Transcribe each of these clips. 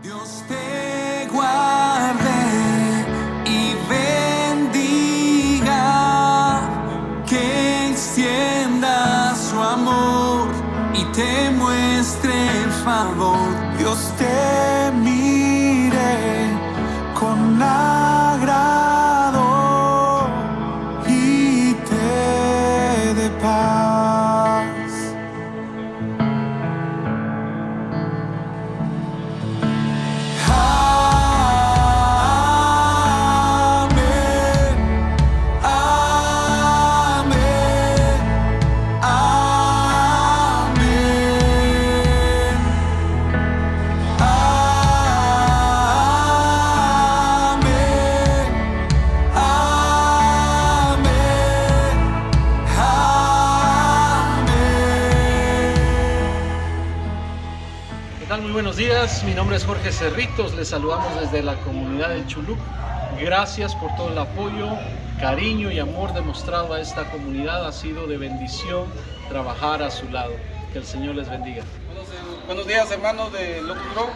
Dios te guarde y bendiga, que extienda su amor y te muestre el favor. Dios te mire con agrado y te dé paz. Muy buenos días, mi nombre es Jorge Cerritos, les saludamos desde la comunidad de Chulúc. Gracias por todo el apoyo, cariño y amor demostrado a esta comunidad. Ha sido de bendición trabajar a su lado. Que el Señor les bendiga. Buenos días, hermanos de Locust Grove.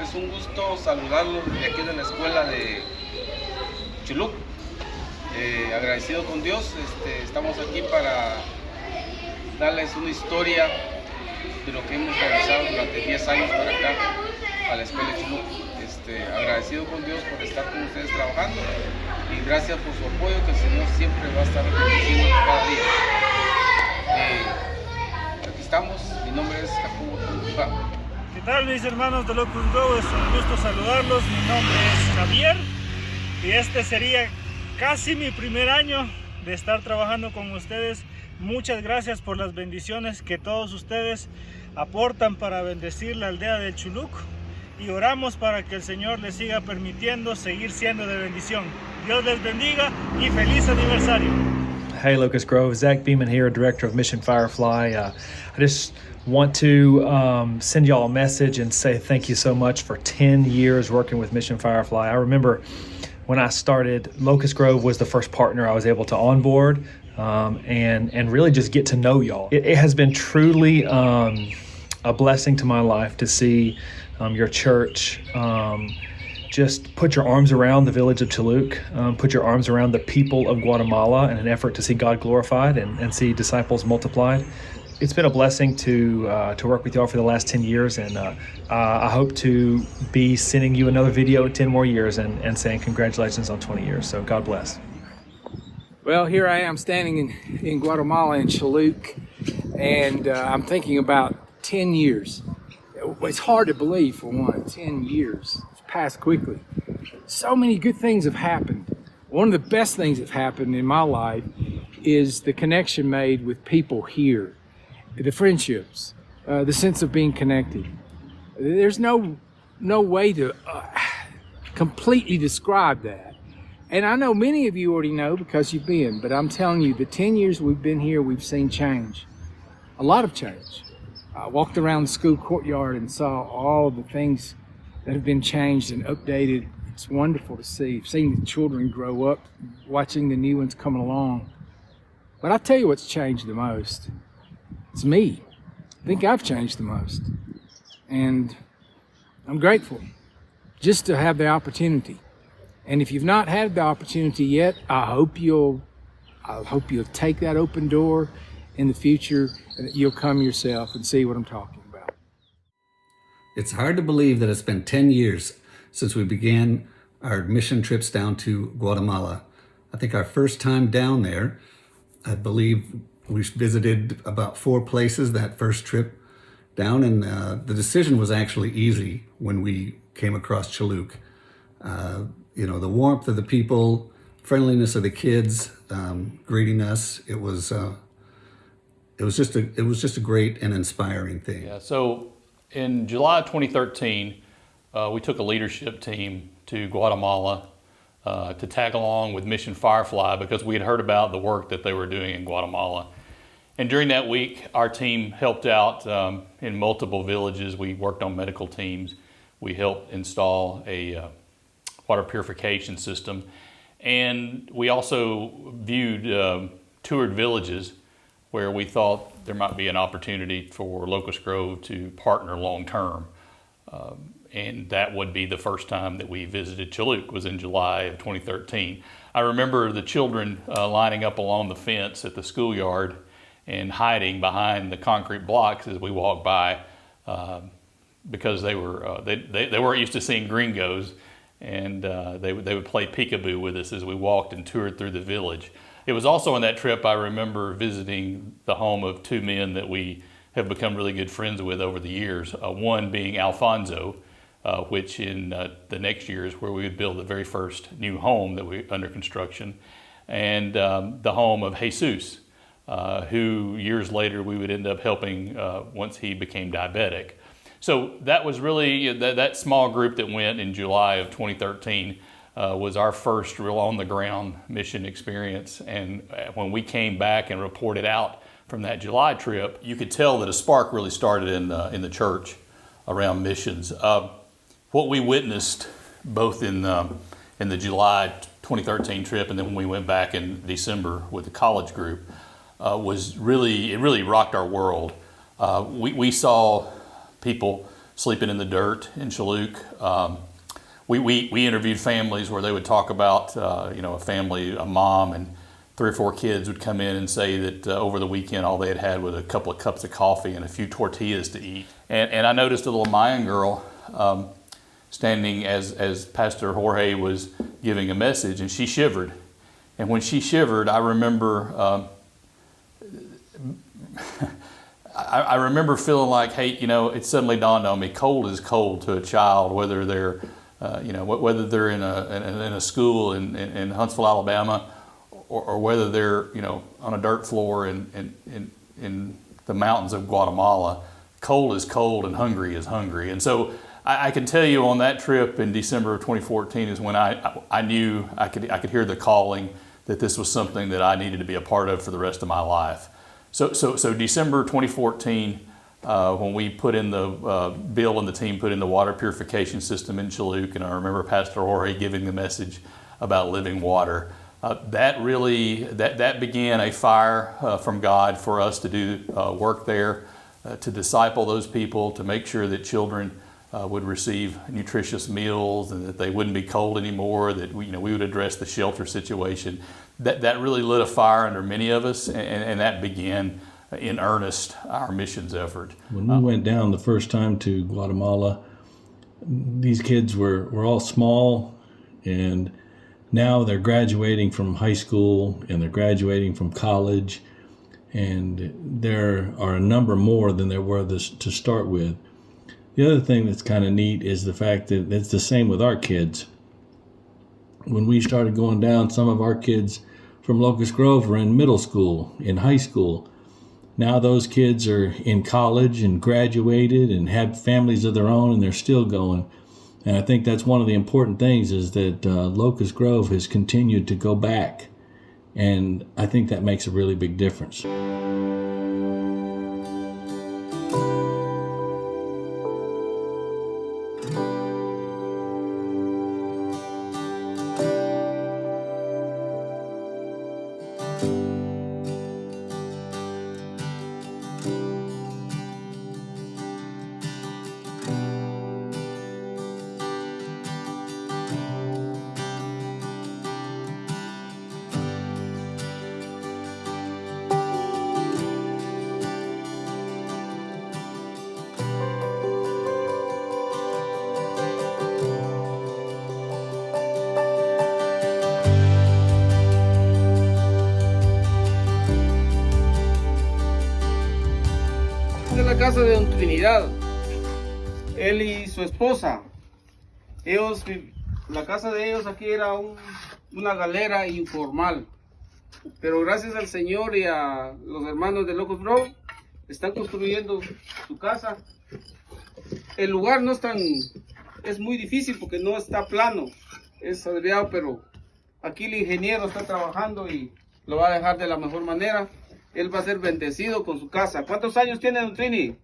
Es un gusto saludarlos de aquí de la escuela de Chulúc. Agradecido con Dios, estamos aquí para darles una historia de lo que hemos realizado durante 10 años para acá, a la escuela de Chulúc. Agradecido con Dios por estar con ustedes trabajando y gracias por su apoyo, que el Señor siempre va a estar bendiciendo cada día. Aquí estamos, mi nombre es Jacobo. ¿Qué tal, mis hermanos de Locust Grove? Es un gusto saludarlos. Mi nombre es Javier y este sería casi mi primer año de estar trabajando con ustedes. Muchas gracias por las bendiciones que todos ustedes aportan para bendecir la aldea de Chulúc, y oramos para que el Señor les siga permitiendo seguir siendo de bendición. Dios les bendiga y feliz aniversario. Hey, Locust Grove, Zach Beeman here, Director of Mission Firefly. I just want to send y'all a message and say thank you so much for 10 years working with Mission Firefly. I remember when I started, Locust Grove was the first partner I was able to onboard and really just get to know y'all. It has been truly a blessing to my life to see your church just put your arms around the village of Chulúc, put your arms around the people of Guatemala in an effort to see God glorified and see disciples multiplied. It's been a blessing to work with y'all for the last 10 years, and I hope to be sending you another video in 10 more years and saying congratulations on 20 years. So God bless. Well, here I am standing in Guatemala in Chulúc, and I'm thinking about 10 years. It's hard to believe, for one, 10 years. It's passed quickly. So many good things have happened. One of the best things that have happened in my life is the connection made with people here, the friendships, the sense of being connected. There's no way to completely describe that. And I know many of you already know because you've been, but I'm telling you, the 10 years we've been here, we've seen change. A lot of change. I walked around the school courtyard and saw all of the things that have been changed and updated. It's wonderful to see, seeing the children grow up, watching the new ones coming along. But I'll tell you what's changed the most. It's me. I think I've changed the most. And I'm grateful just to have the opportunity. And if you've not had the opportunity yet, I hope you'll take that open door in the future, and you'll come yourself and see what I'm talking about. It's hard to believe that it's been 10 years since we began our mission trips down to Guatemala. I think our first time down there, I believe we visited about 4 places that first trip down, and the decision was actually easy when we came across Chulúc. The warmth of the people, friendliness of the kids greeting us, it was just a great and inspiring thing. Yeah, so in July 2013, we took a leadership team to Guatemala to tag along with Mission Firefly because we had heard about the work that they were doing in Guatemala. And during that week, our team helped out in multiple villages. We worked on medical teams. We helped install a water purification system. And we also toured villages where we thought there might be an opportunity for Locust Grove to partner long-term. and that would be the first time that we visited Chulúc, was in July of 2013. I remember the children lining up along the fence at the schoolyard and hiding behind the concrete blocks as we walked by, because they weren't used to seeing gringos, and they would play peekaboo with us as we walked and toured through the village. It was also on that trip I remember visiting the home of two men that we have become really good friends with over the years. One being Alfonso, which in the next year is where we would build the very first new home that we under construction, and the home of Jesus, who years later we would end up helping once he became diabetic. So that was really, that small group that went in July of 2013 was our first real on-the-ground mission experience. And when we came back and reported out from that July trip, you could tell that a spark really started in the church around missions. What we witnessed both in the July 2013 trip and then when we went back in December with the college group was really, it really rocked our world. We saw people sleeping in the dirt in Chulúc. We interviewed families where they would talk about, a family, a mom and 3 or 4 kids would come in and say that over the weekend all they had had was a couple of cups of coffee and a few tortillas to eat. And I noticed a little Mayan girl standing as Pastor Jorge was giving a message, and she shivered. And when she shivered, I remember I remember feeling like, hey, it suddenly dawned on me, cold is cold to a child, whether they're whether they're in a school in Huntsville, Alabama, or whether they're on a dirt floor in the mountains of Guatemala. Cold is cold and hungry is hungry. And so I can tell you on that trip in December of 2014 is when I knew I could hear the calling that this was something that I needed to be a part of for the rest of my life. So December 2014, when we put in Bill and the team put in the water purification system in Chulúc, and I remember Pastor Jorge giving the message about living water. That began a fire from God for us to do work there, to disciple those people, to make sure that children would receive nutritious meals and that they wouldn't be cold anymore, that we would address the shelter situation. That really lit a fire under many of us, and that began in earnest our missions effort. When we went down the first time to Guatemala, these kids were all small, and now they're graduating from high school and they're graduating from college, and there are a number more than there were to start with. The other thing that's kind of neat is the fact that it's the same with our kids. When we started going down, some of our kids from Locust Grove were in middle school, in high school. Now those kids are in college and graduated and have families of their own, and they're still going. And I think that's one of the important things is that Locust Grove has continued to go back. And I think that makes a really big difference. Esta es la casa de Don Trinidad, él y su esposa. La casa de ellos aquí era una galera informal, pero gracias al Señor y a los hermanos de Locust Grove están construyendo su casa. El lugar es muy difícil porque no está plano, es adriado, pero aquí el ingeniero está trabajando y lo va a dejar de la mejor manera. Él va a ser bendecido con su casa. ¿Cuántos años tiene Don Trini?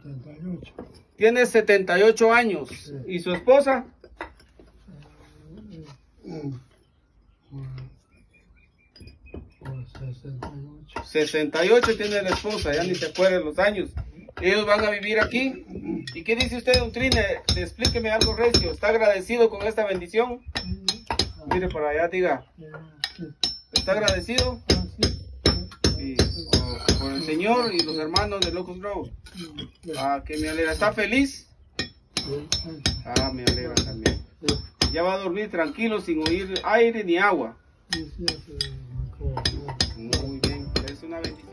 78. Tiene 78 años. Sí. ¿Y su esposa? 68. 68 tiene la esposa, ya ni se acuerdan los años. Ellos van a vivir aquí. ¿Y qué dice usted, don Trine? Explíqueme algo, recio. ¿Está agradecido con esta bendición? Mire para allá, diga. ¿Está agradecido? Sí, por el Señor y los hermanos de Locust Grove. Ah, que me alegra. ¿Está feliz? Ah, me alegra también. Ya va a dormir tranquilo sin oír aire ni agua. Muy bien, es una bendición.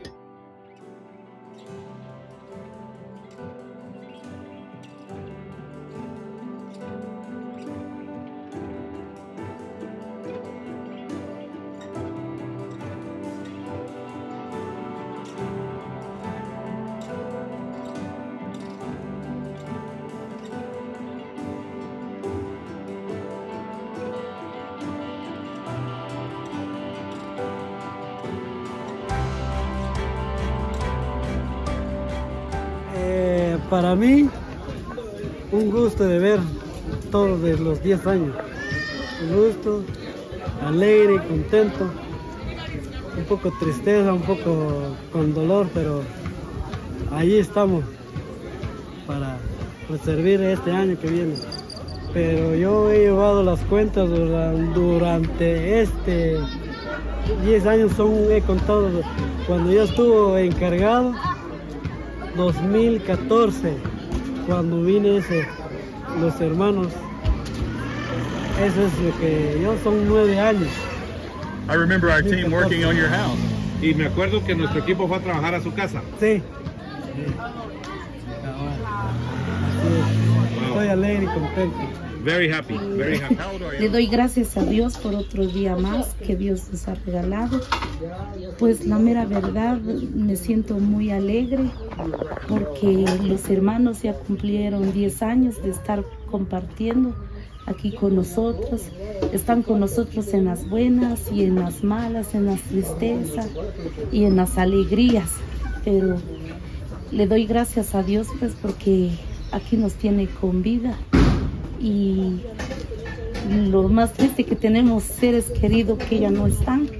Para mí, un gusto de ver todos de los 10 años. Un gusto, alegre, contento, un poco tristeza, un poco con dolor, pero ahí estamos para servir este año que viene. Pero yo he llevado las cuentas durante 10 años, he contado cuando yo estuve encargado. 2014, cuando vine los hermanos, eso es lo que yo, son 9 años. I remember our team working on your house. Y me acuerdo que nuestro equipo fue a trabajar a su casa. Sí. Estoy alegre y contento. Very happy, very happy. How old are you? Le doy gracias a Dios por otro día más que Dios nos ha regalado. Pues la mera verdad, me siento muy alegre porque los hermanos ya cumplieron 10 años de estar compartiendo aquí con nosotros. Están con nosotros en las buenas y en las malas, en las tristezas y en las alegrías. Pero le doy gracias a Dios pues porque aquí nos tiene con vida. Y lo más triste que tenemos seres queridos que ya no están,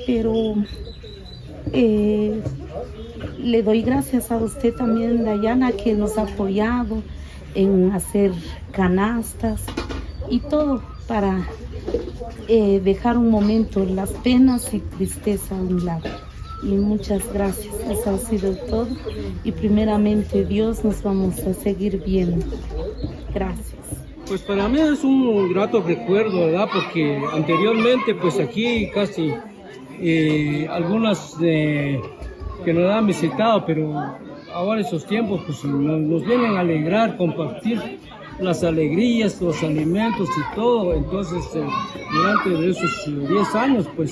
pero le doy gracias a usted también, Dayana, que nos ha apoyado en hacer canastas y todo para dejar un momento las penas y tristeza a un lado. Y muchas gracias, eso ha sido todo y primeramente Dios, nos vamos a seguir viendo. Gracias. Pues para mí es un grato recuerdo, ¿verdad? Porque anteriormente pues aquí casi algunas que nos han visitado, pero ahora esos tiempos pues nos vienen a alegrar, compartir las alegrías, los alimentos y todo. Entonces durante esos 10 años pues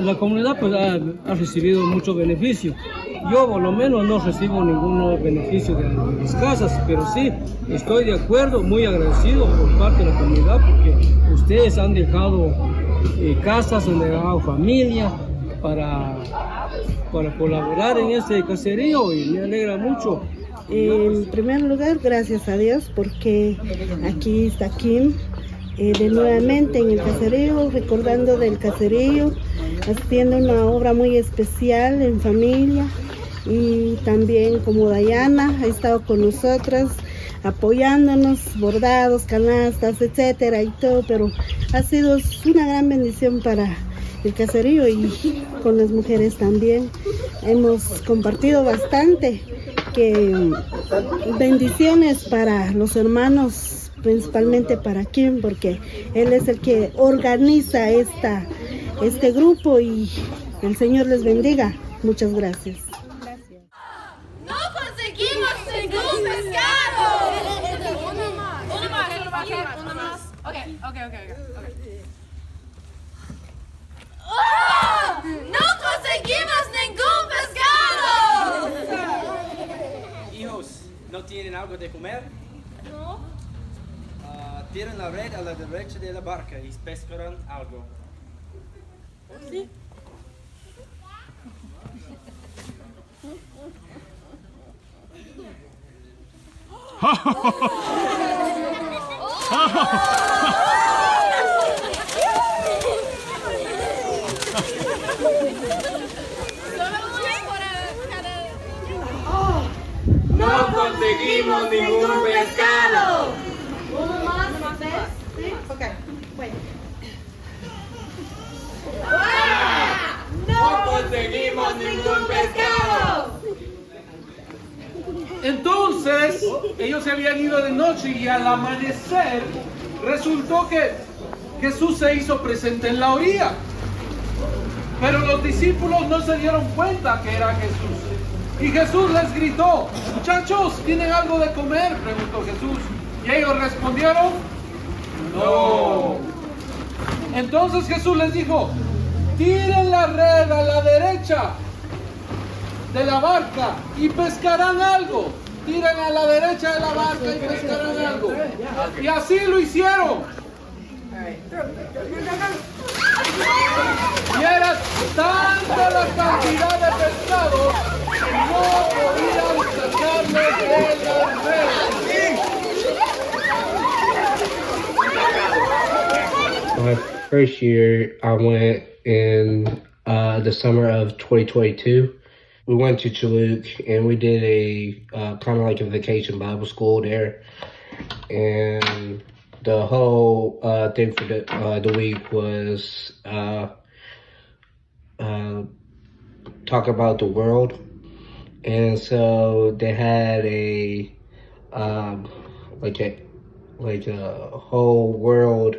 la comunidad pues ha recibido mucho beneficio. Yo por lo menos no recibo ningún beneficio de las casas, pero sí estoy de acuerdo, muy agradecido por parte de la comunidad porque ustedes han dejado casas, han dejado familia para colaborar en este caserío y me alegra mucho. En primer lugar, gracias a Dios porque aquí está Kim de nuevamente en el caserío, recordando del caserío, haciendo una obra muy especial en familia y también como Dayana ha estado con nosotras apoyándonos, bordados, canastas, etcétera y todo, pero ha sido una gran bendición para el caserío y con las mujeres también. Hemos compartido bastante, que bendiciones para los hermanos, principalmente para Kim, porque él es el que organiza este grupo y el Señor les bendiga. Muchas gracias. ¡No conseguimos ningún pescado! Uno más. Okay. ¡Oh! ¡No conseguimos ningún pescado! Hijos, ¿no tienen algo de comer? No. Tiren la red a la derecha de la barca y pescarán algo. Sí. no conseguimos ningún pescado. Uno más, ¿ves? ¿Sí? Ok, bueno. No conseguimos ningún pescado. Entonces, ellos se habían ido de noche y al amanecer resultó que Jesús se hizo presente en la orilla. Pero los discípulos no se dieron cuenta que era Jesús. Y Jesús les gritó, muchachos, ¿tienen algo de comer?, preguntó Jesús. Y ellos respondieron, no. Entonces Jesús les dijo, tiren la red a la derecha de la barca y pescarán algo. Tiren a la derecha de la barca y pescarán algo. Y así lo hicieron. Y era tanta la cantidad de pescado que no podían sacarlo de la red. My first year, I went in the summer of 2022. We went to Chulúc and we did a kind of like a vacation Bible school there. And the whole thing for the week was talk about the world. And so they had a whole world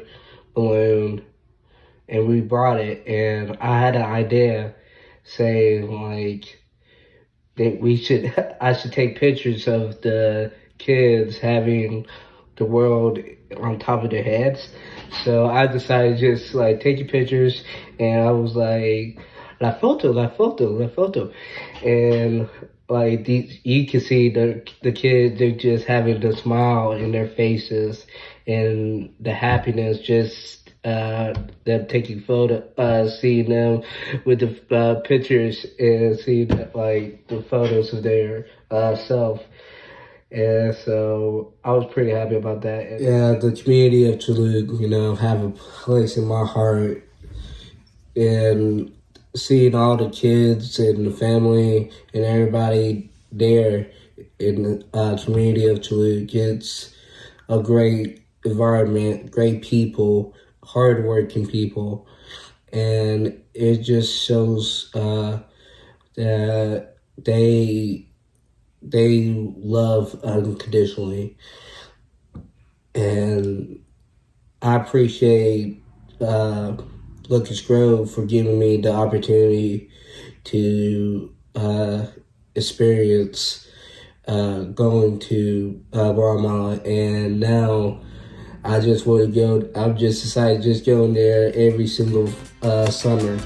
balloon, and we brought it, and I had an idea saying like that I should take pictures of the kids having the world on top of their heads. So I decided to just like take your pictures, and I was like, la foto. And like you can see the kids, they're just having the smile in their faces and the happiness, just them taking seeing them with the pictures and seeing like the photos of their self. And so I was pretty happy about that. Yeah, the community of Chulúc, have a place in my heart. And seeing all the kids and the family and everybody there in the community of Chulúc, it's a great environment, great people, hardworking people. And it just shows that they love unconditionally. And I appreciate Locust Grove for giving me the opportunity to experience going to Guatemala. And now I just want to go, I've just decided to just go in there every single summer.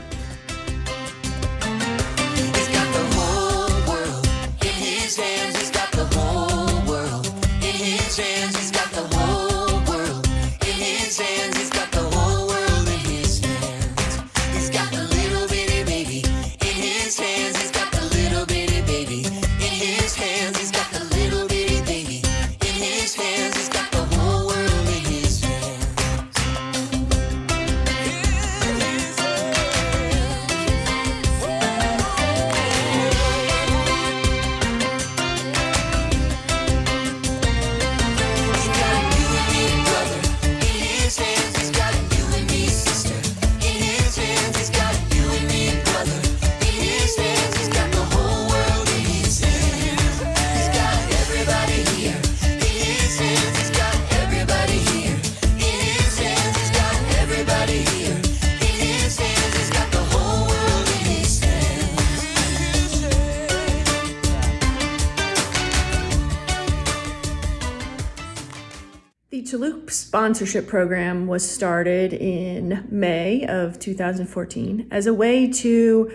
The Chulúc sponsorship program was started in May of 2014 as a way to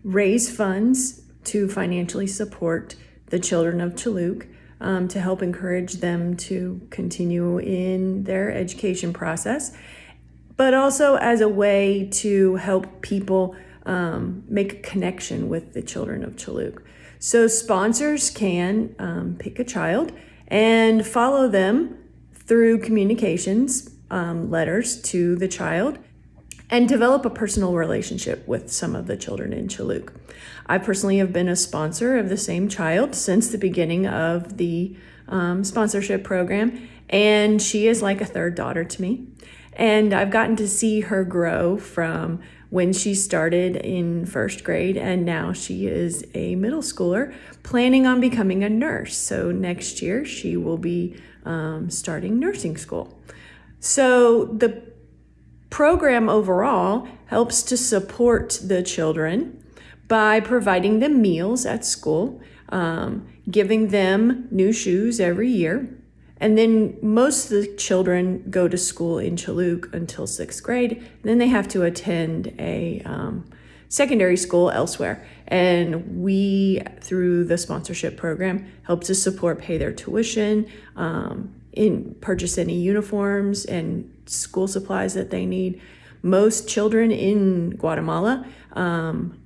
raise funds to financially support the children of Chulúc, to help encourage them to continue in their education process, but also as a way to help people make a connection with the children of Chulúc. So sponsors can pick a child and follow them through communications, letters to the child. and develop a personal relationship with some of the children in Chulúc. I personally have been a sponsor of the same child since the beginning of the sponsorship program, and she is like a third daughter to me. And I've gotten to see her grow from when she started in first grade, and now she is a middle schooler planning on becoming a nurse. So next year she will be starting nursing school. So the program overall helps to support the children by providing them meals at school, giving them new shoes every year. And then most of the children go to school in Chulúc until 6th grade. And then they have to attend a secondary school elsewhere. And we, through the sponsorship program, help to support, pay their tuition, purchase any uniforms and school supplies that they need. Most children in Guatemala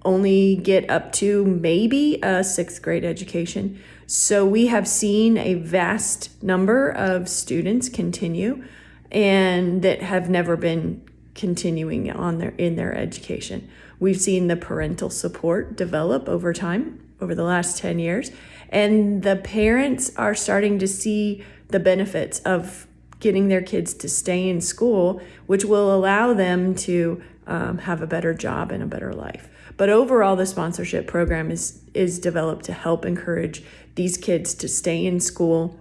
only get up to maybe a 6th grade education. So we have seen a vast number of students continue and that have never been continuing in their education. We've seen the parental support develop over time, over the last 10 years, and the parents are starting to see the benefits of getting their kids to stay in school, which will allow them to have a better job and a better life. But overall, the sponsorship program is developed to help encourage these kids to stay in school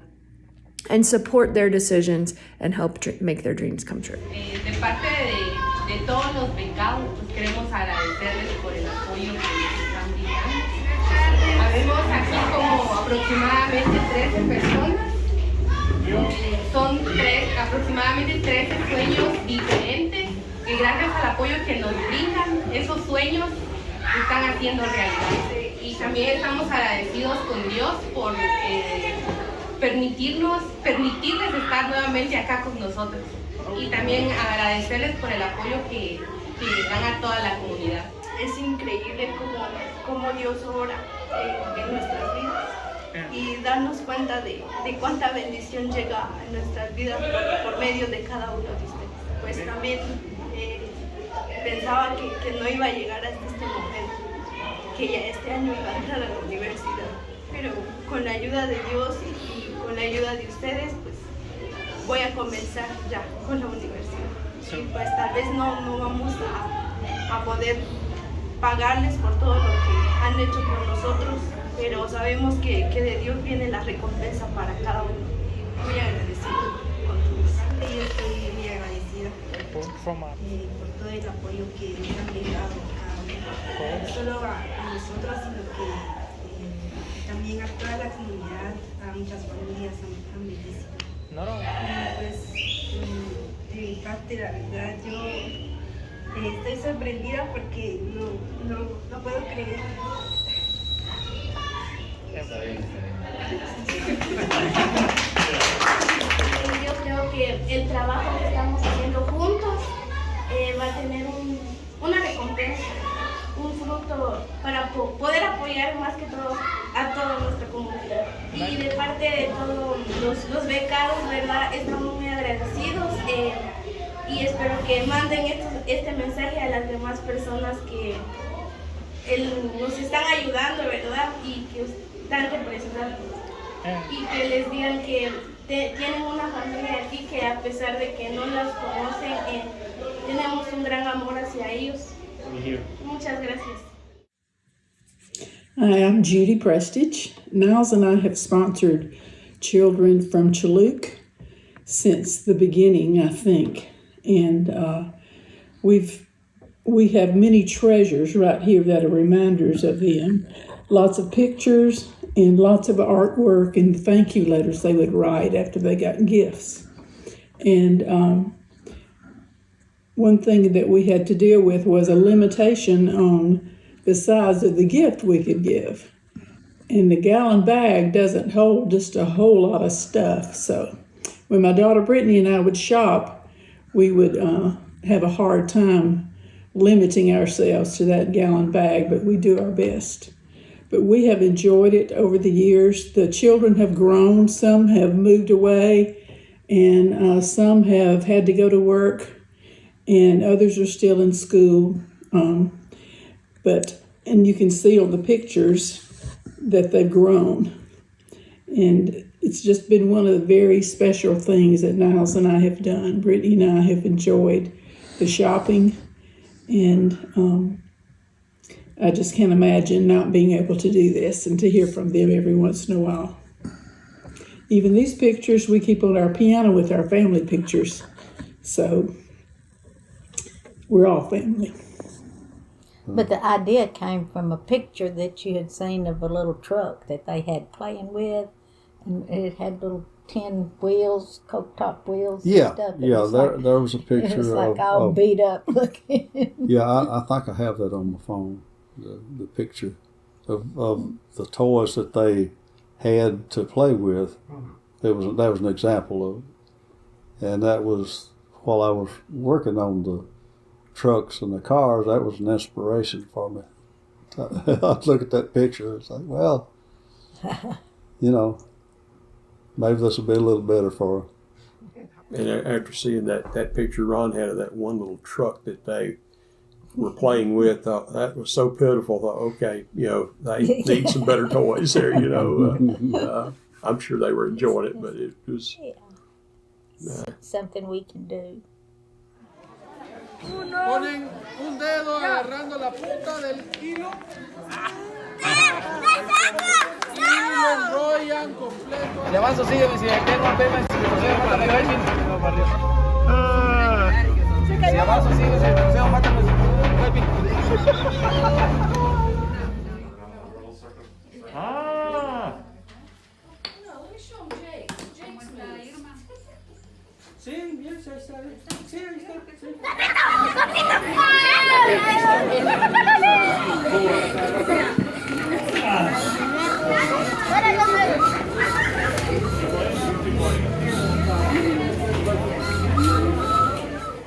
and support their decisions and help make their dreams come true. De parte de todos los becados, pues queremos agradecerles por el apoyo que nos están brindando. Habemos aquí como aproximadamente 13 personas. Son aproximadamente 13 sueños diferentes que gracias al apoyo que nos brindan, esos sueños se están haciendo realidad. Y también estamos agradecidos con Dios por permitirles estar nuevamente acá con nosotros. Y también agradecerles por el apoyo que dan a toda la comunidad. Es increíble cómo Dios obra en nuestras vidas. Y darnos cuenta de cuánta bendición llega a nuestras vidas por medio de cada uno de ustedes. Pues también pensaba que no iba a llegar hasta este momento, que ya este año iba a entrar a la universidad, pero con la ayuda de Dios y con la ayuda de ustedes, pues voy a comenzar ya con la universidad. Y pues tal vez no vamos a poder pagarles por todo lo que han hecho por nosotros, pero sabemos que de Dios viene la recompensa para cada uno. Muy agradecido con todos. Yo estoy muy agradecida por todo el apoyo que nos han brindado no solo a nosotros, sino que también a toda la comunidad, a muchas familias han bendecido. Pues de mi parte, la verdad, yo estoy sorprendida porque no puedo creer. Yo creo que el trabajo que estamos haciendo juntos va a tener una recompensa, un fruto para poder apoyar más que todo a toda nuestra comunidad. Y de parte de todos los becados, ¿verdad? Estamos muy agradecidos y espero que manden este mensaje a las demás personas que nos están ayudando, ¿verdad? Y que están representando. Y que les digan que tienen una familia aquí que a pesar de que no las conocen, tenemos un gran amor hacia ellos. Muchas gracias. Hi, I'm Judy Prestige. Niles and I have sponsored children from Chulúc since the beginning, I think. And we have many treasures right here that are reminders of them. Lots of pictures and lots of artwork and thank you letters they would write after they got gifts. And one thing that we had to deal with was a limitation on the size of the gift we could give. And the gallon bag doesn't hold just a whole lot of stuff. So when my daughter Brittany and I would shop, we would have a hard time limiting ourselves to that gallon bag, but we do our best. But we have enjoyed it over the years. The children have grown. Some have moved away, and some have had to go to work. and others are still in school. And you can see on the pictures that they've grown. And it's just been one of the very special things that Niles and I have done. Brittany and I have enjoyed the shopping, and I just can't imagine not being able to do this and to hear from them every once in a while. Even these pictures we keep on our piano with our family pictures. So we're all family. But the idea came from a picture that you had seen of a little truck that they had playing with, and it had little tin wheels, coke top wheels. Yeah, and stuff. yeah. There was a picture. It was like all beat up looking. Yeah, I think I have that on my phone. The picture of the toys that they had to play with. That was an example of it, and that was while I was working on the trucks and the cars. That was an inspiration for me. I'd look at that picture and say, well, maybe this will be a little better for her. And after seeing that picture Ron had of that one little truck that they were playing with, that was so pitiful. Thought, okay, they need some better toys there. I'm sure they were enjoying it, but it was something we can do. Ponen un dedo agarrando la punta del hilo y lo enrollan completo. Le avanzo, sigue, si aquel no tema, si para arriba, si avanzo, sigue, si el museo mata, Sí, bien, está bien. Sí, ahí está.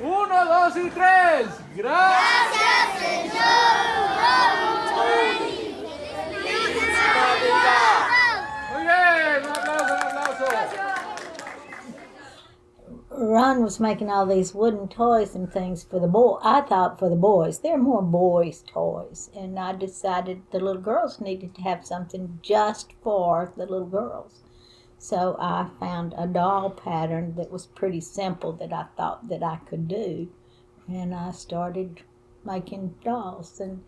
Uno, dos y tres. Gracias, Muy bien, un aplauso. Ron was making all these wooden toys and things for the boy. I thought for the boys. They're more boys' toys. And I decided the little girls needed to have something just for the little girls. So I found a doll pattern that was pretty simple that I thought that I could do. And I started making dolls. And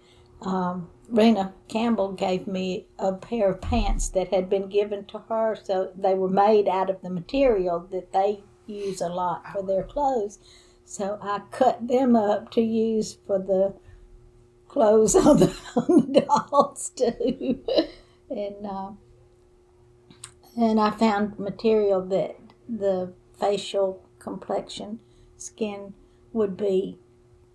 Rena Campbell gave me a pair of pants that had been given to her. So they were made out of the material that they use a lot for their clothes. So I cut them up to use for the clothes on the dolls too. And I found material that the facial complexion, skin would be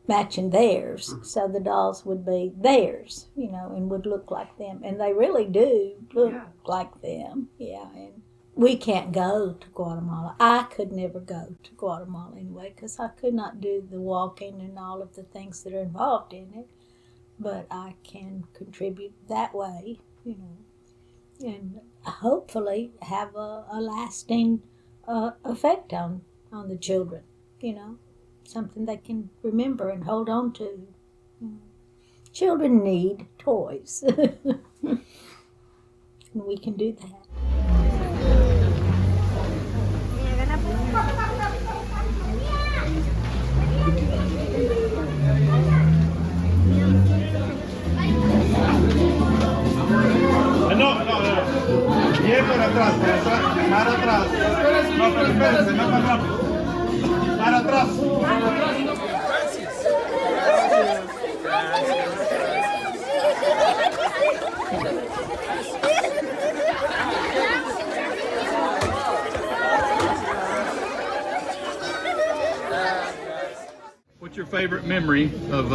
matching theirs. So the dolls would be theirs, and would look like them. And they really do look like them. Yeah. And we can't go to Guatemala. I could never go to Guatemala anyway, because I could not do the walking and all of the things that are involved in it. But I can contribute that way, and hopefully have a lasting effect on the children, something they can remember and hold on to. Children need toys, and we can do that. No. Bien para atrás, para atrás. No, pero espérense, no tan rápido. Para atrás. What's your favorite memory of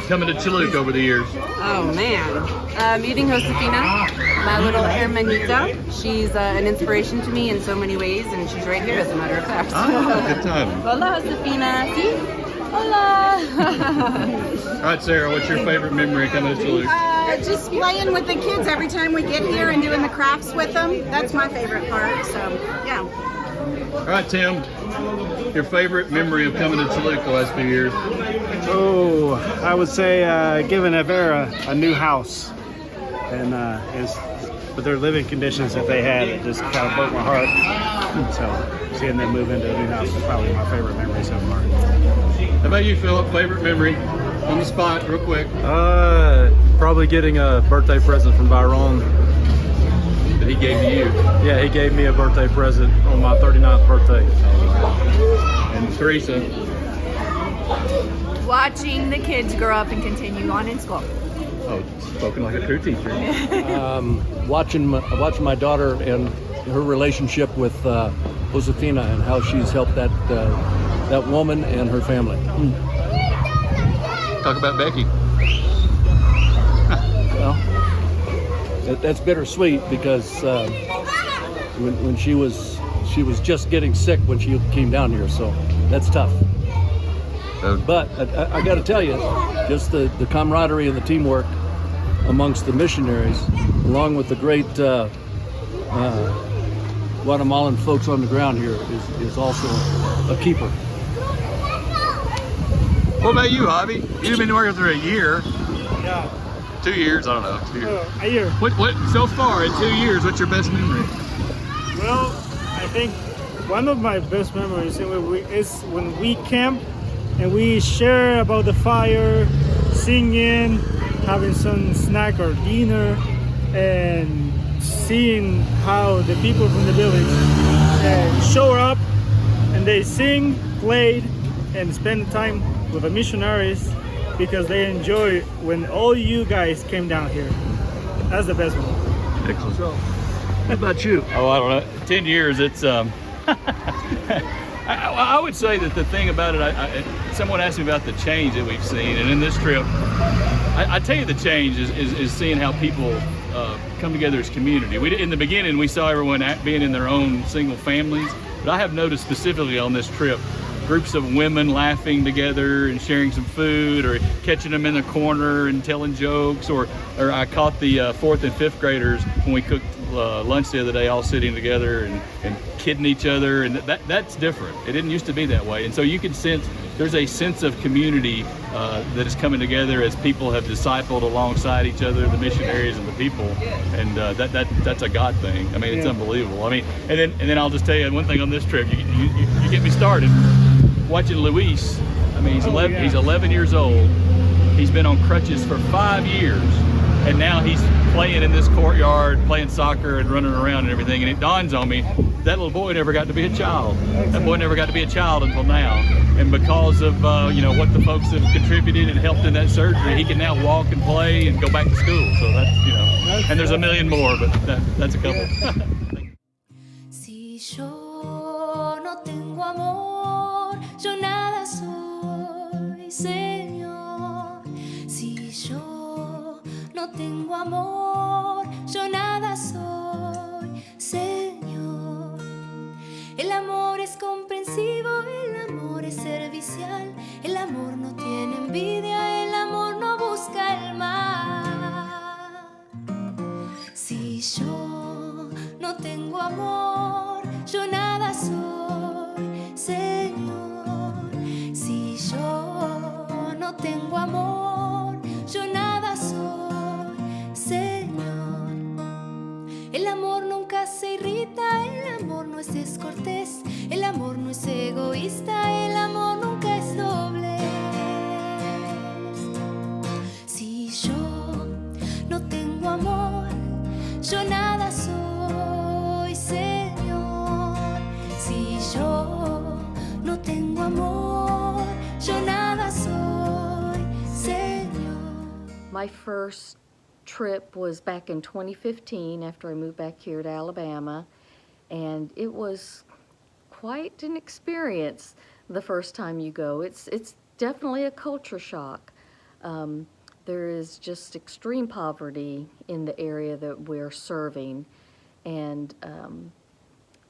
coming to Chulúc over the years? Oh man, meeting Josefina, my little hermanita. She's an inspiration to me in so many ways, and she's right here as a matter of fact. Good time. Hola Josefina, sí? Hola. All right, Sarah, what's your favorite memory coming to Chulúc? Just playing with the kids every time we get here and doing the crafts with them. That's my favorite part, so yeah. right, Tim, your favorite memory of coming to Chulúc the last few years? Oh, I would say giving Avera a new house, and with their living conditions that they had, it just kind of broke my heart. So seeing them move into a new house is probably my favorite memory so far. How about you, Philip? Favorite memory on the spot, real quick? Probably getting a birthday present from Byron. That he gave to you? Yeah, he gave me a birthday present on my 39th birthday. And Teresa? Watching the kids grow up and continue on in school. Oh, spoken like a true teacher. Watching my daughter and her relationship with Josefina and how she's helped that woman and her family. Talk about Becky. Well, that's bittersweet because when she was just getting sick when she came down here, so that's tough. But I got to tell you, just the camaraderie and the teamwork amongst the missionaries, along with the great Guatemalan folks on the ground here, is also a keeper. What about you, Javi? You've been working for a year. Yeah. 2 years, I don't know. 2 years. A year. What so far in 2 years? What's your best memory? Well, I think one of my best memories is when we camp and we share about the fire, singing, having some snack or dinner, and seeing how the people from the village show up and they sing, played, and spend time with the missionaries because they enjoy when all you guys came down here. That's the best one. Excellent. So, how about you? Oh, I don't know. 10 years, it's I would say that the thing about it, someone asked me about the change that we've seen, and in this trip, I tell you the change is seeing how people come together as community. In the beginning, we saw everyone being in their own single families, but I have noticed specifically on this trip, groups of women laughing together and sharing some food, or catching them in the corner and telling jokes, or I caught the 4th and 5th graders when we cooked lunch the other day, all sitting together and kidding each other, and that's different. It didn't used to be that way, and so you can sense there's a sense of community that is coming together as people have discipled alongside each other, the missionaries and the people, and that's a God thing. I mean, it's unbelievable. I mean, and then I'll just tell you one thing on this trip. You get me started. Watching Luis, I mean, he's 11 years old. He's been on crutches for 5 years, and now he's playing in this courtyard, playing soccer and running around and everything. And it dawns on me, that little boy never got to be a child. That boy never got to be a child until now. And because of what the folks have contributed and helped in that surgery, he can now walk and play and go back to school. So that's, and there's a million more, but that's a couple. Si yo no tengo amor, yo nada soy, Señor. Si yo no tengo amor, yo nada soy, Señor. El amor es comprensivo, el amor es servicial, el amor no tiene envidia, el amor no busca el mal. Si yo no tengo amor, yo nada soy, Señor. Si yo no tengo amor, yo nada soy, Señor. El amor nunca se irrita, el amor no es descortés, el amor no es egoísta, el amor nunca es doblez. Si yo no tengo amor, yo nada soy, Señor. Si yo no tengo amor, yo nada soy, Señor. My first trip was back in 2015 after I moved back here to Alabama, and it was quite an experience the first time you go. It's definitely a culture shock. There is just extreme poverty in the area that we're serving, and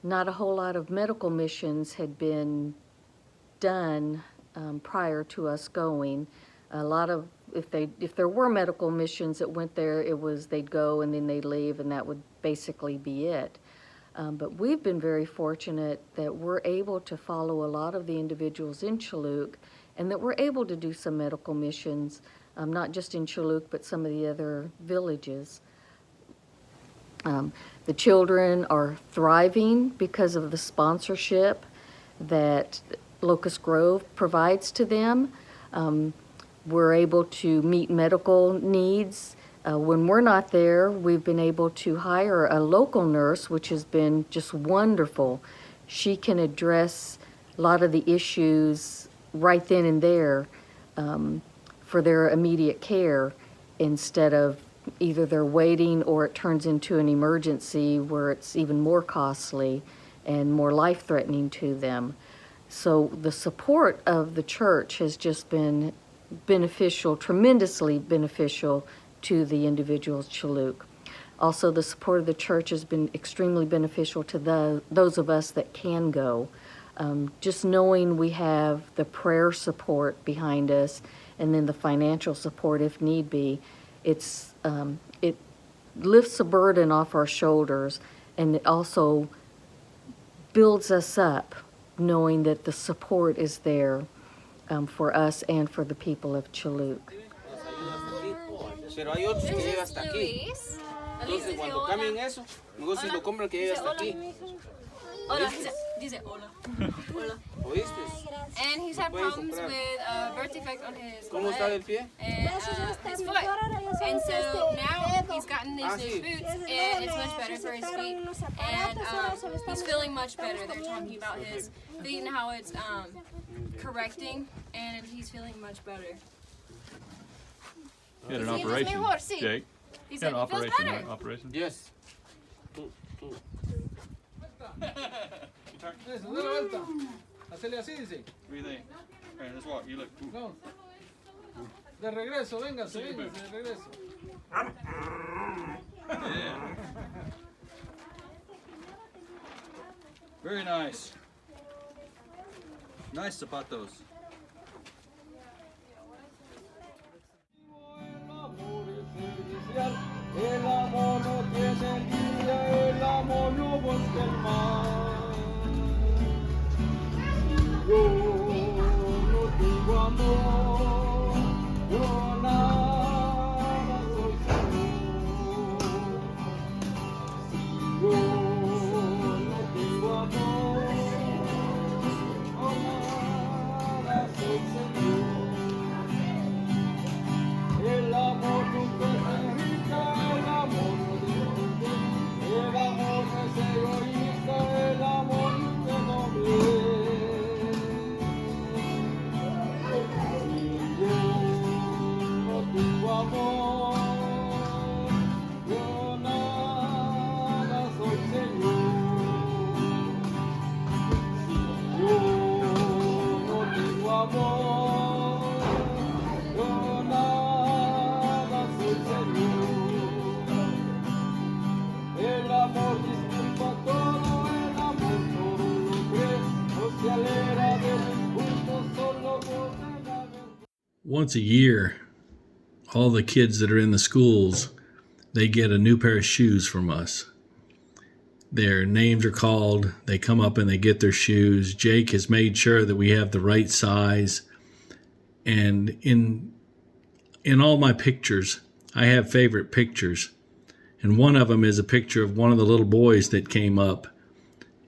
not a whole lot of medical missions had been done prior to us going. A lot of, if there were medical missions that went there, it was they'd go and then they'd leave, and that would basically be it. But we've been very fortunate that we're able to follow a lot of the individuals in Chulúc, and that we're able to do some medical missions, not just in Chulúc, but some of the other villages. The children are thriving because of the sponsorship that Locust Grove provides to them. We're able to meet medical needs. When we're not there, we've been able to hire a local nurse, which has been just wonderful. She can address a lot of the issues right then and there for their immediate care, instead of either they're waiting or it turns into an emergency where it's even more costly and more life-threatening to them. So the support of the church has just been beneficial, tremendously beneficial to the individuals Chulúc. Also, the support of the church has been extremely beneficial to those of us that can go. Just knowing we have the prayer support behind us and then the financial support if need be, it lifts a burden off our shoulders, and it also builds us up knowing that the support is there for us and for the people of Chulúc. Pero hay otros que llegan hasta aquí. Entonces cuando cambien eso, mejor si lo compran que llegue hasta aquí. Hola, dice hola. Hola. ¿Oíste? And he's had problems with birth defect on his ¿Cómo está del pie? and his foot. And so now he's gotten these new boots, and it's much better for his feet. And he's feeling much better. They're talking about his feet and how it's correcting, and he's feeling much better. You had an operation, Jake. You had an operation, right? Operation? Yes. Eso, dale vuelta. Hacele así, dice. What do you think? All right, let's walk. You look. No. De regreso, véngase, véngase, de regreso. Yeah. Very nice. Nice zapatos. El amor no tiene línea, el amor no busca el mal. Si yo no tengo amor, yo nada soy Señor. Si yo no tengo amor, yo nada soy Señor. El amor nunca se irrita, el amor no discute, el amor no es egoísta, el amor nunca no ve. Si yo no tengo amor, yo nada soy Señor. Si yo no tengo amor, yo nada soy Señor. El amor disculpa todo, el amor todo lo cree, no se alegra de los injustos, solo goza la verdad. Once a year, all the kids that are in the schools, they get a new pair of shoes from us. Their names are called, they come up and they get their shoes. Jake has made sure that we have the right size. And in all my pictures, I have favorite pictures. And one of them is a picture of one of the little boys that came up.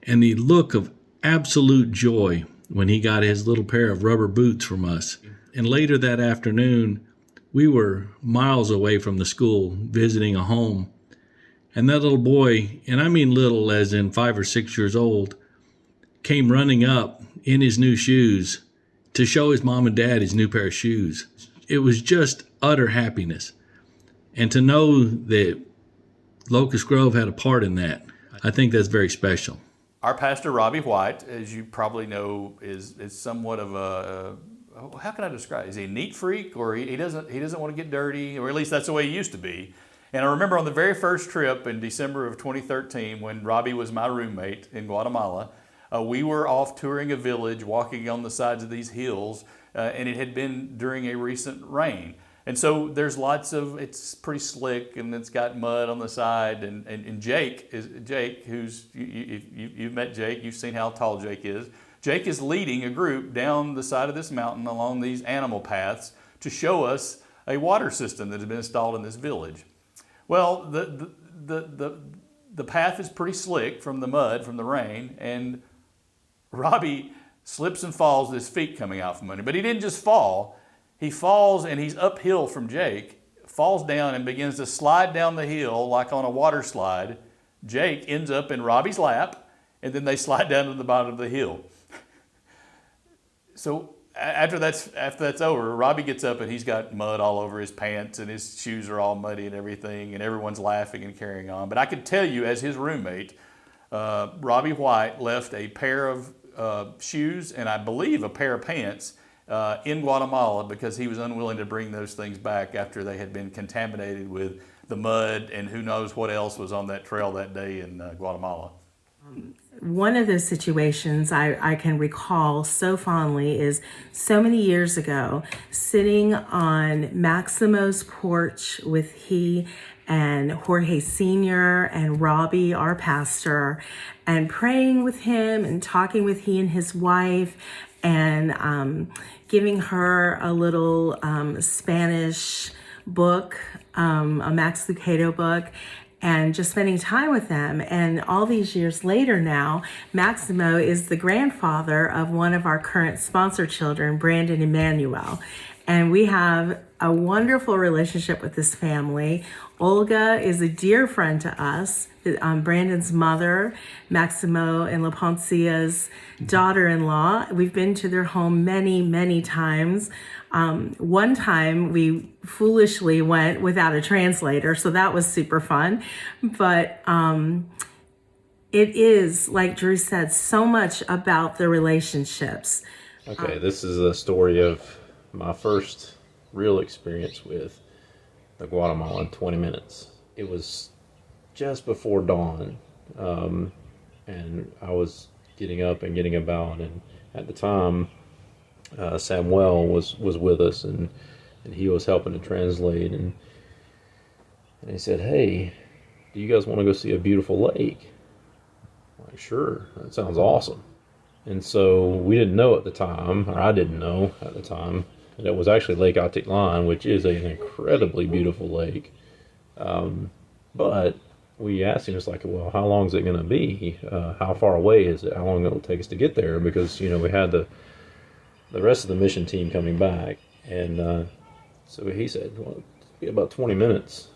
And the look of absolute joy when he got his little pair of rubber boots from us. And later that afternoon, we were miles away from the school visiting a home. And that little boy, and I mean little as in 5 or 6 years old, came running up in his new shoes to show his mom and dad his new pair of shoes. It was just utter happiness. And to know that Locust Grove had a part in that, I think that's very special. Our pastor, Robbie White, as you probably know, is somewhat of a how can I describe it? Is he a neat freak, or he doesn't want to get dirty, or at least that's the way he used to be. And I remember on the very first trip in December of 2013, when Robbie was my roommate in Guatemala, we were off touring a village, walking on the sides of these hills, and it had been during a recent rain. And so there's lots of, it's pretty slick and it's got mud on the side. And Jake, who's, you've met Jake, you've seen how tall Jake is. Jake is leading a group down the side of this mountain along these animal paths to show us a water system that has been installed in this village. Well, the path is pretty slick from the mud, from the rain, and Robbie slips and falls with his feet coming out from under him. But he didn't just fall. He falls and he's uphill from Jake, falls down and begins to slide down the hill like on a water slide. Jake ends up in Robbie's lap, and then they slide down to the bottom of the hill. So after that's over, Robbie gets up and he's got mud all over his pants and his shoes are all muddy and everything, and everyone's laughing and carrying on. But I could tell you, as his roommate, Robbie White left a pair of shoes and I believe a pair of pants in Guatemala because he was unwilling to bring those things back after they had been contaminated with the mud and who knows what else was on that trail that day in Guatemala. One of those situations I can recall so fondly is so many years ago, sitting on Maximo's porch with he and Jorge Sr. and Robbie, our pastor, and praying with him and talking with he and his wife, and giving her a little Spanish book, a Max Lucado book, and just spending time with them. And all these years later now, Maximo is the grandfather of one of our current sponsor children, Brandon Emmanuel. And we have a wonderful relationship with this family. Olga is a dear friend to us, Brandon's mother, Maximo and La Poncia's daughter-in-law. We've been to their home many, many times. One time we foolishly went without a translator, so that was super fun. But it is, like Drew said, so much about the relationships. Okay, this is a story of my first real experience with the Guatemalan 20 minutes. It was just before dawn, and I was getting up and getting about, and at the time Samuel was with us, and he was helping to translate, and he said, "Hey, do you guys want to go see a beautiful lake?" I'm like, "Sure, that sounds awesome." And so we didn't know at the time, or I didn't know at the time, that it was actually Lake Atitlan, which is an incredibly beautiful lake. But we asked him, it's like, well, how long is it going to be? How far away is it? How long it will take us to get there? Because, we had the rest of the mission team coming back. And so he said, well, it'll be about 20 minutes.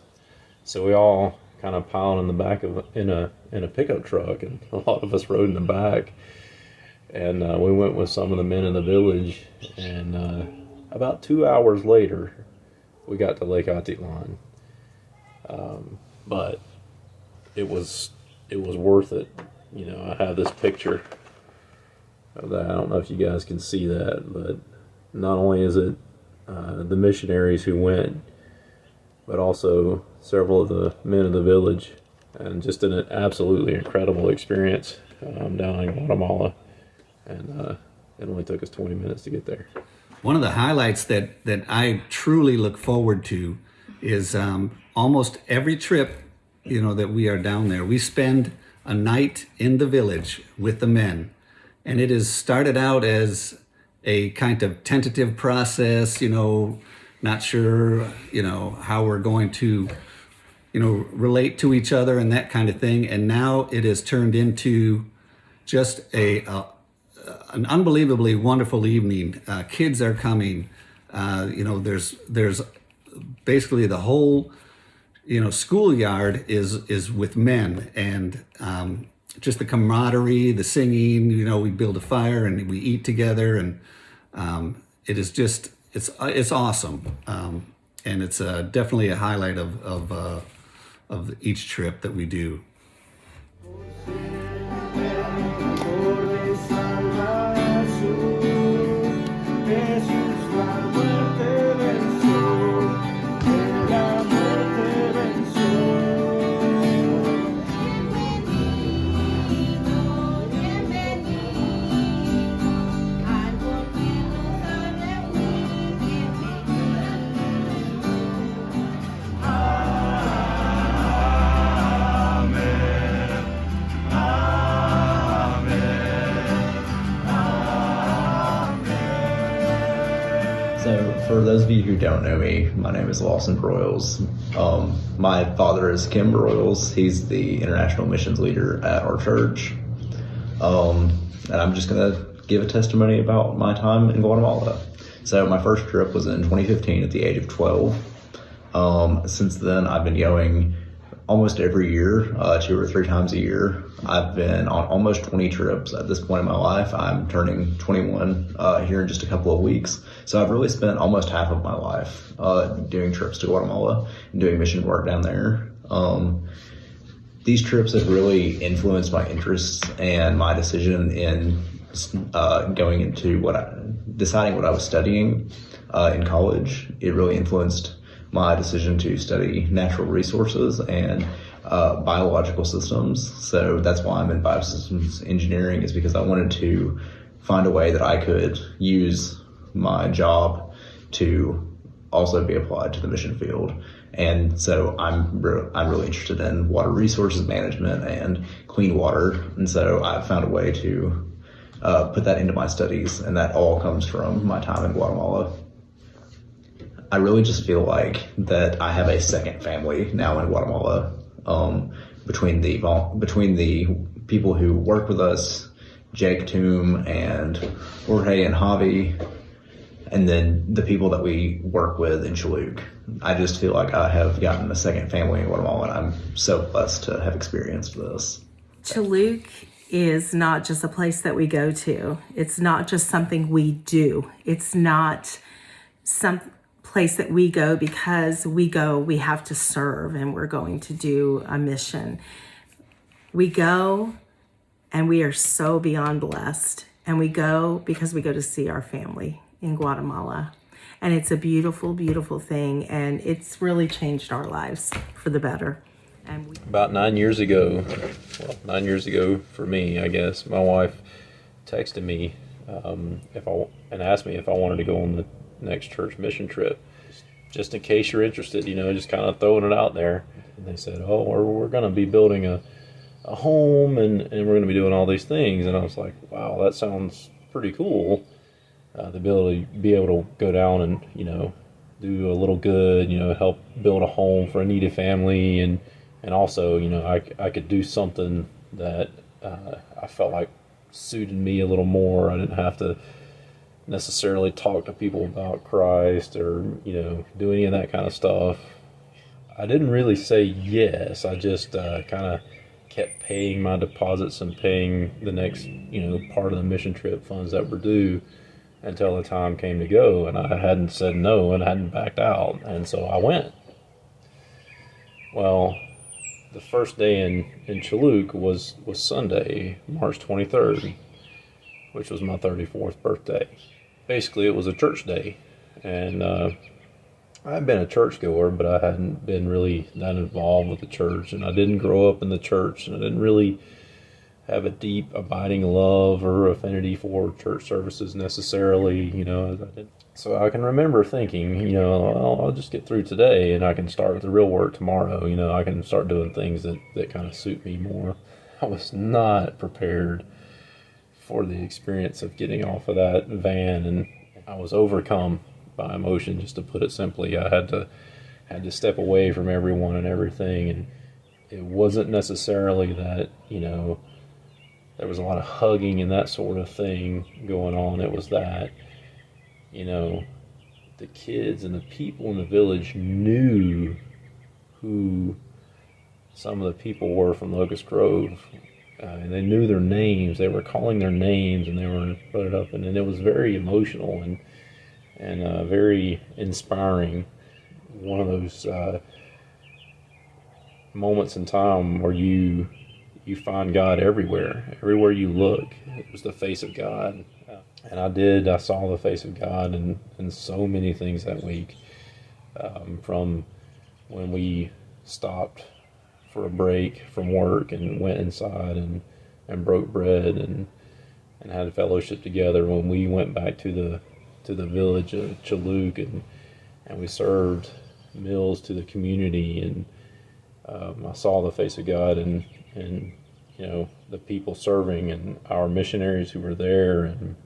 So we all kind of piled in the back in a pickup truck, and a lot of us rode in the back. And we went with some of the men in the village, and about 2 hours later, we got to Lake Atitlan. But it was worth it. I have this picture of that. I don't know if you guys can see that, but not only is it the missionaries who went, but also several of the men of the village, and just an absolutely incredible experience down in Guatemala. And it only took us 20 minutes to get there. One of the highlights that I truly look forward to is almost every trip, that we are down there, we spend a night in the village with the men. And it has started out as a kind of tentative process, not sure, how we're going to, relate to each other and that kind of thing. And now it has turned into just an unbelievably wonderful evening. Kids are coming. There's basically the whole, schoolyard is with men, and just the camaraderie, the singing. We build a fire and we eat together, and it is just it's awesome, and it's definitely a highlight of each trip that we do. So, for those of you who don't know me, my name is Broyles. My father is Kim Broyles. He's the international missions leader at our church. And I'm just going to give a testimony about my time in Guatemala. So, my first trip was in 2015 at the age of 12. Since then, I've been going almost every year, 2 or 3 times a year. I've been on almost 20 trips at this point in my life. I'm turning 21 here in just a couple of weeks. So I've really spent almost half of my life doing trips to Guatemala and doing mission work down there. These trips have really influenced my interests and my decision in going into deciding what I was studying in college. It really influenced my decision to study natural resources and biological systems. So that's why I'm in biosystems engineering, is because I wanted to find a way that I could use my job to also be applied to the mission field. And so I'm really interested in water resources management and clean water. And so I found a way to put that into my studies, and that all comes from my time in Guatemala. I really just feel like that I have a second family now in Guatemala, between the people who work with us, Jake Toom and Jorge and Javi, and then the people that we work with in Chulúc. I just feel like I have gotten a second family in Guatemala, and I'm so blessed to have experienced this. Chulúc is not just a place that we go to. It's not just something we do. It's not some place that we go because we have to serve and we're going to do a mission. We go and we are so beyond blessed, and we go because we go to see our family in Guatemala. And it's a beautiful, beautiful thing, and it's really changed our lives for the better. And About 9 years ago, 9 years ago for me, I guess, my wife texted me and asked me if I wanted to go on the next church mission trip, just in case you're interested, just kind of throwing it out there. And they said, oh, we're going to be building a home, and we're going to be doing all these things. And I was like, wow, that sounds pretty cool. The ability to be able to go down and, do a little good, help build a home for a needy family. And also, I could do something that I felt like suited me a little more. I didn't have to necessarily talk to people about Christ or, do any of that kind of stuff. I didn't really say yes. I just kind of kept paying my deposits and paying the next, part of the mission trip funds that were due until the time came to go. And I hadn't said no and I hadn't backed out. And so I went. Well, the first day in Chulúc was Sunday, March 23rd, which was my 34th birthday. Basically, it was a church day, and I've been a churchgoer, but I hadn't been really that involved with the church, and I didn't grow up in the church, and I didn't really have a deep, abiding love or affinity for church services necessarily, So I can remember thinking, I'll just get through today, and I can start with the real work tomorrow. I can start doing things that kind of suit me more. I was not prepared for the experience of getting off of that van, and I was overcome by emotion, just to put it simply. I had to step away from everyone and everything, and it wasn't necessarily that, there was a lot of hugging and that sort of thing going on. It was that, the kids and the people in the village knew who some of the people were from Locust Grove. And they knew their names. They were calling their names, and they were put it up, and it was very emotional and very inspiring. One of those moments in time where you find God everywhere you look. It was the face of God, and I saw the face of God in so many things that week. From when we stopped for a break from work and went inside and broke bread and had a fellowship together, when we went back to the village of Chulúc and we served meals to the community, and I saw the face of God and the people serving and our missionaries who were there, and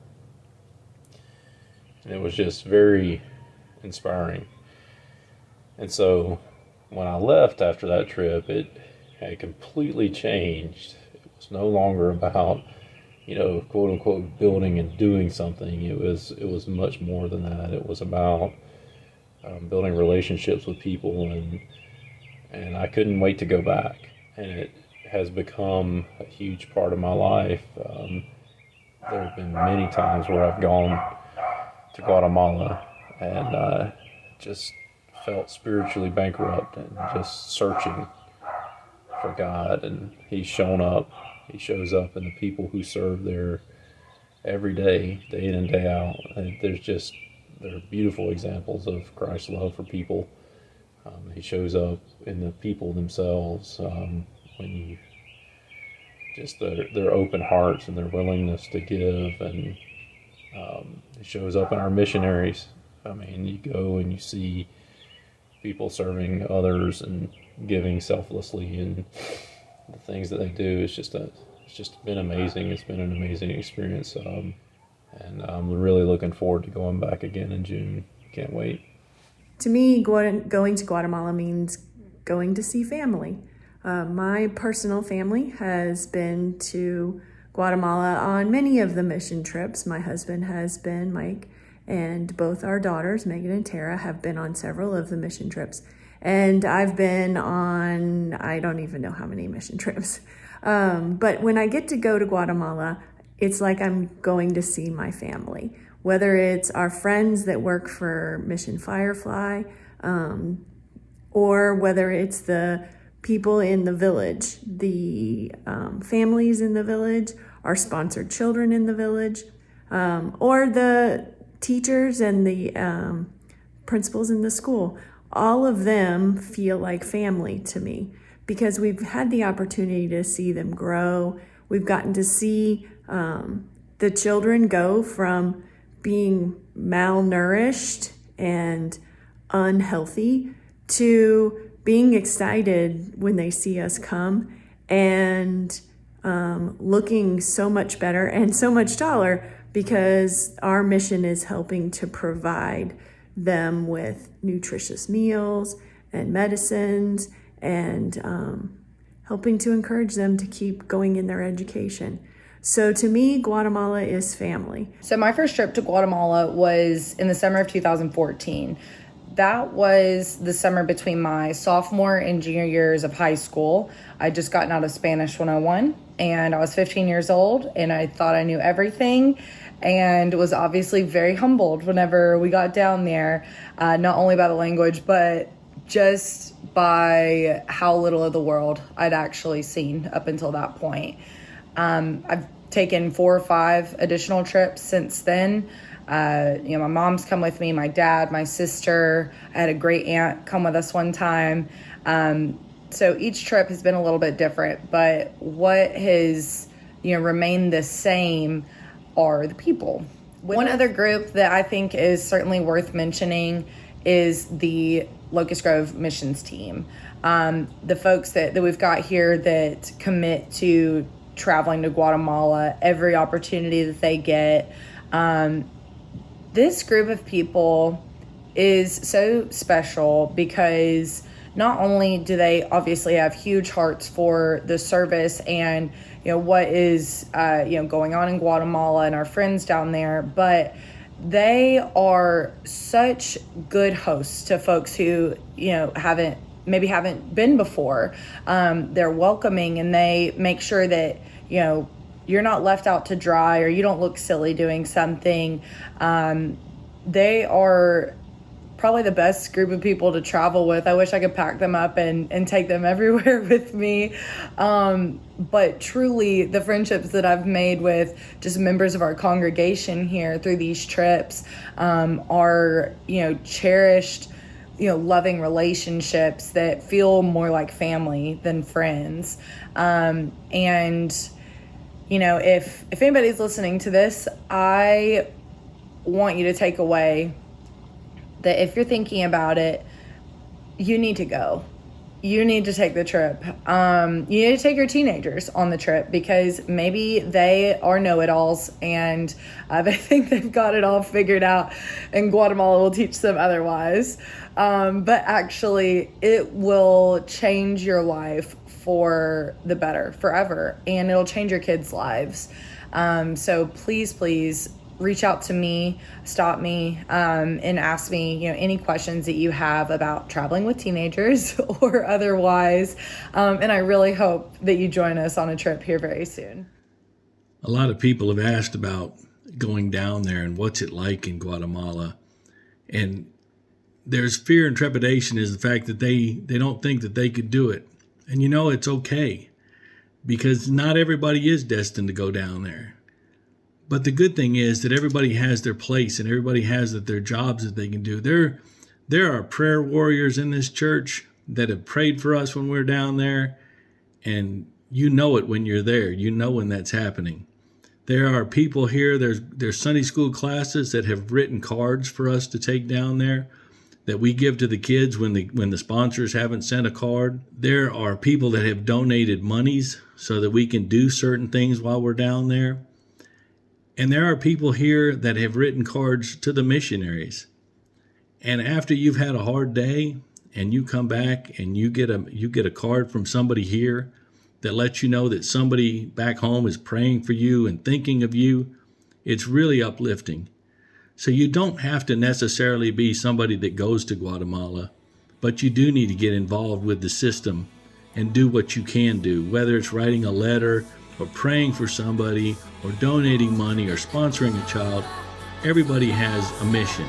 And it was just very inspiring. And so when I left after that trip, it had completely changed. It was no longer about, quote unquote, building and doing something. It was much more than that. It was about building relationships with people, and I couldn't wait to go back. And it has become a huge part of my life. There have been many times where I've gone to Guatemala and just felt spiritually bankrupt and just searching for God, and He's shown up. He shows up in the people who serve there every day, day in and day out. And there are beautiful examples of Christ's love for people. He shows up in the people themselves, when you just their open hearts and their willingness to give, and it shows up in our missionaries. I mean, you go and you see people serving others and giving selflessly, and the things that they do. It's just been amazing. It's been an amazing experience, and I'm really looking forward to going back again in June. Can't wait. To me, going to Guatemala means going to see family. My personal family has been to Guatemala on many of the mission trips. My husband has been, Mike, and both our daughters, Megan and Tara, have been on several of the mission trips. And I've been on, I don't even know how many mission trips. But when I get to go to Guatemala, it's like I'm going to see my family. Whether it's our friends that work for Mission Firefly, or whether it's the people in the village, the families in the village, our sponsored children in the village, or the teachers and the principals in the school. All of them feel like family to me because we've had the opportunity to see them grow. We've gotten to see the children go from being malnourished and unhealthy to being excited when they see us come and looking so much better and so much taller because our mission is helping to provide them with nutritious meals and medicines and helping to encourage them to keep going in their education. So to me, Guatemala is family. So my first trip to Guatemala was in the summer of 2014. That was the summer between my sophomore and junior years of high school. I'd just gotten out of Spanish 101 and I was 15 years old and I thought I knew everything and was obviously very humbled whenever we got down there, not only by the language, but just by how little of the world I'd actually seen up until that point. I've taken 4 or 5 additional trips since then. My mom's come with me, my dad, my sister. I had a great aunt come with us one time. So each trip has been a little bit different, but what has, remained the same are the people. One other group that I think is certainly worth mentioning is the Locust Grove missions team. The folks that we've got here that commit to traveling to Guatemala every opportunity that they get. This group of people is so special because not only do they obviously have huge hearts for the service and what is going on in Guatemala and our friends down there, but they are such good hosts to folks who haven't been before. They're welcoming and they make sure that you're not left out to dry or you don't look silly doing something. They are probably the best group of people to travel with. I wish I could pack them up and take them everywhere with me. But truly the friendships that I've made with just members of our congregation here through these trips are, cherished, loving relationships that feel more like family than friends. If anybody's listening to this, I want you to take away that if you're thinking about it, you need to go. you need to take the trip. You need to take your teenagers on the trip, because maybe they are know-it-alls and they think they've got it all figured out, and Guatemala will teach them otherwise. But actually, it will change your life for the better forever, and it'll change your kids' lives. So please reach out to me, stop me, and ask me, any questions that you have about traveling with teenagers or otherwise. And I really hope that you join us on a trip here very soon. A lot of people have asked about going down there and what's it like in Guatemala. And there's fear and trepidation is the fact that they don't think that they could do it. And it's okay, because not everybody is destined to go down there. But the good thing is that everybody has their place, and everybody has their jobs that they can do. There are prayer warriors in this church that have prayed for us when we're down there, and you know it when you're there. You know when that's happening. There are people here, there's Sunday school classes that have written cards for us to take down there that we give to the kids when the sponsors haven't sent a card. There are people that have donated monies so that we can do certain things while we're down there. And there are people here that have written cards to the missionaries. And after you've had a hard day and you come back and you get a card from somebody here that lets you know that somebody back home is praying for you and thinking of you, it's really uplifting. So you don't have to necessarily be somebody that goes to Guatemala, but you do need to get involved with the system and do what you can do, whether it's writing a letter or praying for somebody or donating money or sponsoring a child. Everybody has a mission.